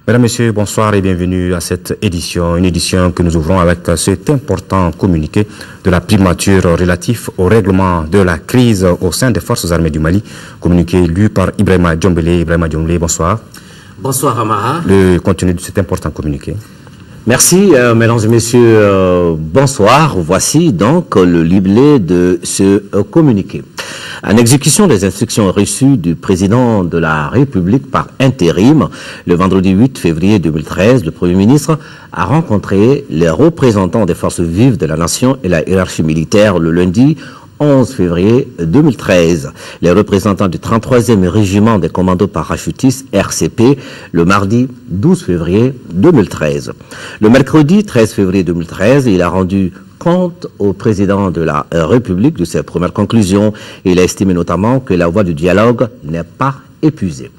Mesdames, Messieurs, bonsoir et bienvenue à cette édition. Une édition que nous ouvrons avec cet important communiqué de la primature relatif au règlement de la crise au sein des forces armées du Mali. Communiqué lu par Ibrahima Djombélé. Ibrahima Djombélé, bonsoir. Bonsoir Amara. Le contenu de cet important communiqué. Merci, mesdames et messieurs, bonsoir. Voici donc le libellé de ce communiqué. En exécution des instructions reçues du président de la République par intérim, le vendredi 8 février 2013, le Premier ministre a rencontré les représentants des forces vives de la nation et la hiérarchie militaire le lundi 11 février 2013, les représentants du 33e régiment des commandos parachutistes RCP le mardi 12 février 2013. Le mercredi 13 février 2013, il a rendu compte au président de la République de ses premières conclusions. Il a estimé notamment que la voie du dialogue n'est pas épuisée.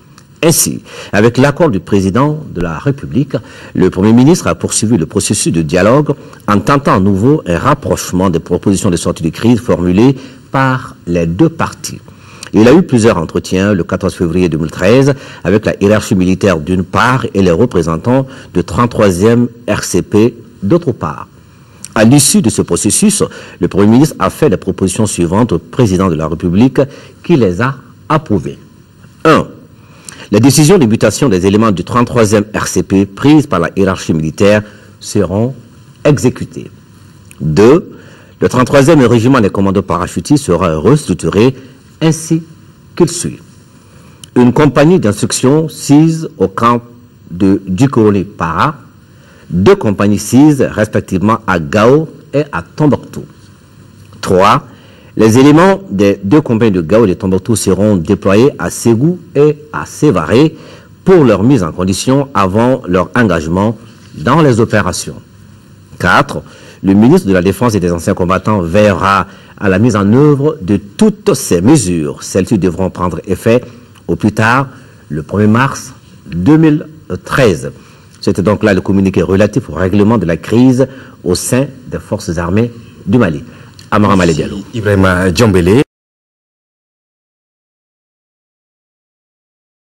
Ainsi, avec l'accord du président de la République, le Premier ministre a poursuivi le processus de dialogue en tentant à nouveau un rapprochement des propositions de sortie de crise formulées par les deux parties. Il a eu plusieurs entretiens le 14 février 2013 avec la hiérarchie militaire d'une part et les représentants du 33e RCP d'autre part. À l'issue de ce processus, le Premier ministre a fait les propositions suivantes au président de la République qui les a approuvées. 1. Les décisions de mutation des éléments du 33e RCP prises par la hiérarchie militaire seront exécutées. 2. Le 33e régiment des commandos parachutistes sera restructuré ainsi qu'il suit. Une compagnie d'instruction sise au camp de Dukoli-Para, 2 compagnies sises respectivement à Gao et à Tombouctou. 3. Les éléments des 2 compagnies de Gao et de Tombouctou seront déployés à Ségou et à Sévaré pour leur mise en condition avant leur engagement dans les opérations. 4. Le ministre de la Défense et des anciens combattants veillera à la mise en œuvre de toutes ces mesures. Celles-ci devront prendre effet au plus tard le 1er mars 2013. C'était donc là le communiqué relatif au règlement de la crise au sein des forces armées du Mali. Amara Malé Diallo. Ibrahima Djombélé.